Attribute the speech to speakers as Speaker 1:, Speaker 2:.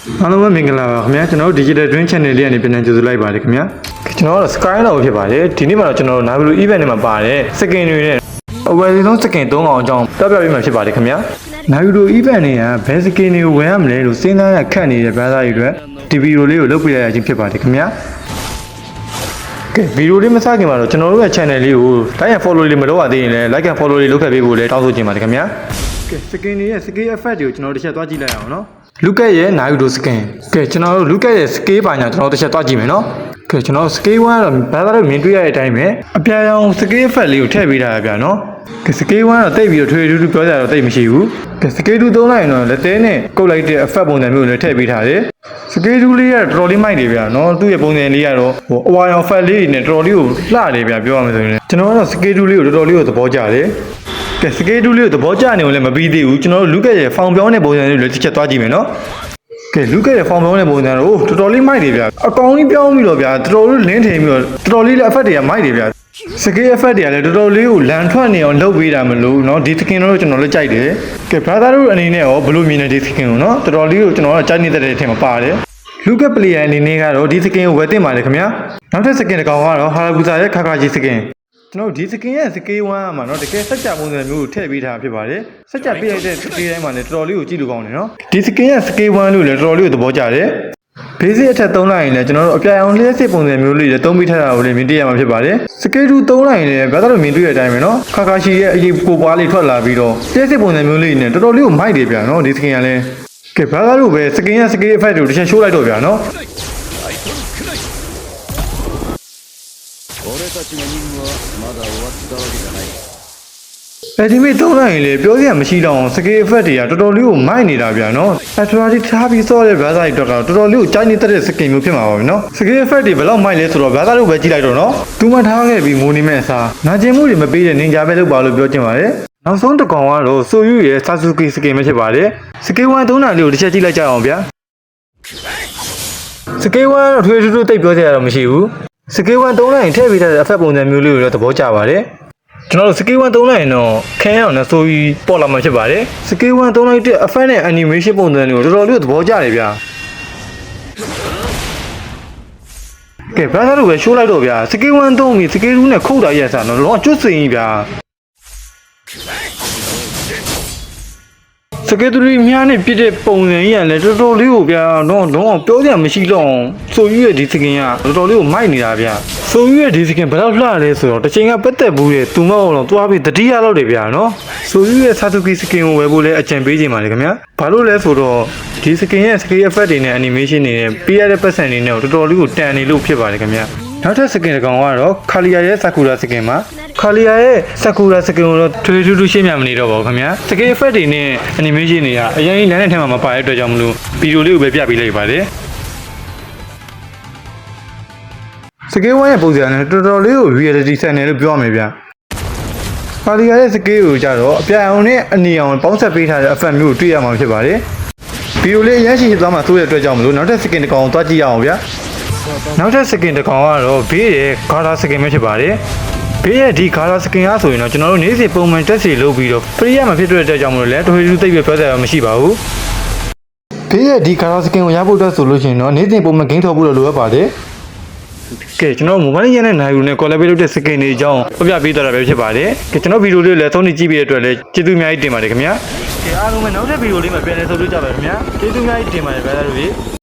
Speaker 1: အားလုံးပဲမင်္ဂလာပါခင်ဗျာကျွန်တော်တို့ Digital Dream Channel လေးကနေပြန်ကြိုဆိုလိုက်ပါတယ်ခင်ဗျာကျွန်တော်ကတော့ Sky လောက်ဖြစ်ပါတယ်ဒီနေ့မှာတော့ကျွန်တော်တို့ Naruto event နဲ့မှာပါတယ် skin တွေနဲ့အဝယ်ဆုံး skin 3အောင်အကြောင်းပြပြပေးမှာဖြစ်ပါတယ်ခင်ဗျာ Naruto event တွေကဘယ် skin တွေကိုဝယ်ရမလဲလို့စဉ်းစားရခက်နေတဲ့ brother တွေအတွက်ဒီဗီဒီယိုလေးကိုလုပ်ပြရခြင်းဖြစ်ပါတယ်ခင်ဗျာကဲဗီဒီယိုလေးမစခင်မှာတော့ကျွန်တော်တို့ရဲ့ channel လေးကို like and follow လေးမလုပ်ရသေးရင်လည်း like and follow လေးလုပ်ခဲ့ပေးဖို့လည်းတောင်းဆိုချင်ပါတယ်ခင်ဗျာကဲ skin တွေရဲ့ skill effect တွေကိုကျွန်တော်တို့တစ်ချက်သွားကြည့်လိုက်အောင်နော်လူကရဲ့ Naruto skin ကဲကျွန်တော်တို့လူကရဲ့ scale ပါညာကျွန်တော်တို့တစ်ချက်တွားကြည့်မယ်နော်ကဲကျွန်တော် scale 1ကတော့ဘာသာလို့မြင်တွေ့ရတဲ့အတိုင်းပဲအပြာရောင် scale effect လေးကိုထည့်ပေးထားရဗျာနော်ကဲ scale 1ကတော့တိတ်ပြီးတော့ထွေထူးထူးပြောကြတော့တိတ်မရှိဘူးကဲ scale 2သုံးလိုက်ရင်တော့လက်သေးနဲ့ကုတ်လိုက်တဲ့ effect ပုံစံမျိုးလည်းထည့်ပေးထားတယ် scale 2လေးကတော်တော်လေးမိုက်တယ်ဗျာနော်သူ့ရဲ့ပုံစံလေးကတော့အဝါရောင် effect လေးနဲ့တော်တော်လေးကိုလှတယ်ဗျာပြောရမယ်ဆိုရင်ကျွန်တော်ကတော့ scale 2လေးကိုတော်တော်လေးကိုသဘောကျတယ်ကဲ scale 2လေးကိုသဘောကျနေအောင်လည်းမပြီးသေးဘူးကျွန်တော်တို့လူကရဲ့ ဖောင်ပြောင်းတဲ့ပုံစံလေးကိုလည်းတစ်ချက်တွားကြည့်မယ်နော်ကဲလူကရဲ့ဖောင်ပြောင်းတဲ့ပုံစံတော့တော်တော်လေးမိုက်တယ်ဗျာအကောင်ကြီးပြောင်းပြီးတော့ဗျာတော်တော်လေးလင်းထင်ပြီးတော့တော်တော်လေးလည်း effect တွေကမိုက်တယ်ဗျာ scale effect တွေကလည်းတော်တော်လေးကိုလန်ထွက်နေအောင်လုပ်ပေးတာမလို့เนาะဒီ skin တော့ကျွန်တော်လည်းကြိုက်တယ်ကဲ brother တို့အနေနဲ့ရောဘယ်လိုမြင်လဲဒီ skin ကိုเนาะတော်တော်လေးကိုကျွန်တော်ကကြိုက်နေတဲ့ထင်မှာပါတယ်လူက player အနေနဲ့ကတော့ဒီ skin ကိုဝယ်တင်ပါတယ်ခင်ဗျာနောက်ထပ် skin တစ်ကောင်ကတော့ Hayabusa ရဲ့ခါခါကြီး skinကျွန်တော်ဒီ skin ရဲ့ scale 1မှာเนาะတကယ်စက်ကြပုံစံမျိုးကိုထည့်ပေးထားဖြစ်ပါတယ်စက်ကြပြလိုက်တဲ့ scale တိုင်းမှာလည်းတော်တော်လေးကိုကြည့်လို့ကောင်းတယ်เนาะဒီ skin ရဲ့ scale 1လို့လည်းတော်တော်လေးကိုသဘောကျတယ် basic အထက်သုံးလိုက်ရင်လည်းကျွန်တော်တို့အပြာရောင်လျှက်စစ်ပုံစံမျိုးလေးတွေသုံးပြီးထားတာကိုလည်းမြင်တွေ့ရမှာဖြစ်ပါတယ် scale 2သုံးလိုက်ရင်လည်းဘာသာလို့မြင်တွေ့ရတဲ့အတိုင်းပဲเนาะခါခါရှိရဲ့အရေးကိုပွားလေးထွက်လာပြီးတော့လျှက်စစ်ပုံစံမျိုးလေးနဲ့တော်တော်လေးကိုမိုက်တယ်ဗျာเนาะဒီ skin ကလည်းကဲဘာသာလို့ပဲ skin ရဲ့ scale effect ကိုတစ်ချက်ရှိုးလိုက်တော့ဗျာเนาะအဲ့ဒီမိသုံးလိုက်ရင်လေပြောစရာမရှိတော့အောင် scale effect တွေကတော်တော်လေးကိုမိုက်နေတာဗျာနော် actually ထားပြီးစောတဲ့ brother တွေတော့တော်တော်လေးကိုကြိုက်နေတဲ့ skin မျိုးဖြစ်မှာပါဗျာနော် scale effect တွေဘယ်လောက်မိုက်လဲဆိုတော့ brother တို့ပဲကြည့်လိုက်တော့နော်သူမှထားခဲ့ပြီးငိုနေမဲ့အစားနာကျင်မှုတွေမပေးတဲ့ ninja ပဲလုပ်ပါလို့ပြောချင်ပါတယ်နောက်ဆုံးတစ်ကောင်ကတော့ Soyu ရဲ့ Sasuke skin ပဲဖြစ်ပါတယ် scale 1သုံးတာလေးကိုတစ်ချက်ကြည့်လိုက်ကြအောင်ဗျာ scale 1တော့ထွေထူးထူးတိတ်ပြောစရာတော့မရှိဘူး scale 1သုံးလိုက်ရင်ထည့်ပေးထားတဲ့ effect ပုံစံမျိုးလေးကိုတော့သဘောကျပါတယ်ကျွန်တော်တို့ scale 1သုံးလိုက်ရင်တော့ခန်းအောင်နဲ့ဆိုပြီးပေါ်လာမှာဖြစ်ပါတယ် scale 1သုံးလိုက်တဲ့ effect နဲ့ animation ပုံစံတွေကိုတော်တော်လေးသဘောကျတယ်ဗျာကဲဘာသာလို့ပဲရှိုးလိုက်တော့ဗျာ scale 1သုံးပြီး scale 2နဲ့ခုတ်တာရဲ့စားတော့လောကကျွတ်စင်ကြီးဗျာစကေးတူရီမြားနဲ့ပြစ်တဲ့ပုံစံကြီးကလည်းတော်တော်လေးကိုဗျာတော့ပြောစရာမရှိတော့ဆိုယူရဲ့ဒီစကင်ကတော်တော်လေးကိုမိုက်နေတာဗျာဆိုယူရဲ့ဒီစကင်ဘယ်တော့လှလဲဆိုတော့တစ်ချိန်ကပတ်သက်ဘူးတဲ့သူမဟုတ်တော့သွားပြီးတတိယလောက်တယ်ဗျာနော်ဆိုယူရဲ့ Sasuke စကင်ကိုဝယ်ဖို့လဲအကြံပေးချင်ပါတယ်ခင်ဗျာဘာလို့လဲဆိုတော့ဒီစကင်ရဲ့ scale effect တွေနဲ့ animation တွေနဲ့ပေးရတဲ့ပတ်စံတွေနဲ့တော်တော်လေးကိုတန်နေလို့ဖြစ်ပါတယ်ခင်ဗျာနောက်ထပ် skin တစ်ကောင်ကတော့ Kalia ရဲ့ Sakura skin မှာ Kalia ရဲ့ Sakura skin ကိုတော့ထွေထူးထူးရှင်းပြမနေတော့ပါဘူးခင်ဗျာ scale effect တွေနဲ့ animation တွေကအရင်လမ်းတဲ့ထဲမှာမပါတဲ့အတွက်ကြောင့်မလို့ဗီဒီယိုလေးကိုပဲပြပေးလိုက်ပါတယ် scale 1ရဲ့ပုံစံနဲ့တော်တော်လေးကို reality ဆန်တယ်လို့ပြောရမယ်ဗျာ Kalia ရဲ့ scale ကိုကြတော့အပြာအောင်နဲ့အနီအောင်ပေါင်းဆက်ပေးထားတဲ့ effect မျိုးကိုတွေ့ရမှာဖြစ်ပါတယ်ဗီဒီယိုလေးအရင်ရှိသွားမှဆိုတဲ့အတွက်ကြောင့်မလို့နောက်ထပ် skin တစ်ကောင်ကိုသွားကြည့်ရအောင်ဗျာနောက်ထပ် skin တစ်ကောင်ကတော့ဘေးရဲ့ Gara skin ပဲဖြစ်ပါတယ်ဘေးရဲ့ဒီ Gara skin အားဆိုရင်တော့ကျွန်တော်တို့နေ့စဉ်ပုံမှန်တက်စီလုပ်ပြီးတော့ free ရမှာဖြစ်တဲ့အတွက်ကြောင့်မလို့လည်းထွေထူးသိပ်ပဲပြောစရာမရှိပါဘူးဘေးရဲ့ဒီ Gara skin ကိုရဖို့အတွက်ဆိုလို့ရှိရင်တော့နေ့စဉ်ပုံမှန်ဂိမ်းထော်ဖို့လိုအပ်ပါတယ်ကဲကျွန်တော် mobile legend နဲ့ Naruto နဲ့ collab လုပ်တဲ့ skin တွေအကြောင်းပြပြပေးသွားတာပဲဖြစ်ပါတယ်ကဲကျွန်တော်ဗီဒီယိုလေးလည်းသုံးနေကြည့်ပြီးတဲ့အတွက်လည်းကျေးဇူးအများကြီးတင်ပါတယ်ခင်ဗျာကဲအားလုံးပဲနောက်တဲ့ဗီဒီယိုလေးမှာပြန်လည်ဆုံတွေ့ကြပါခင်ဗျာကျေးဇူးအများကြီးတင်ပါတယ်ဗျာတို့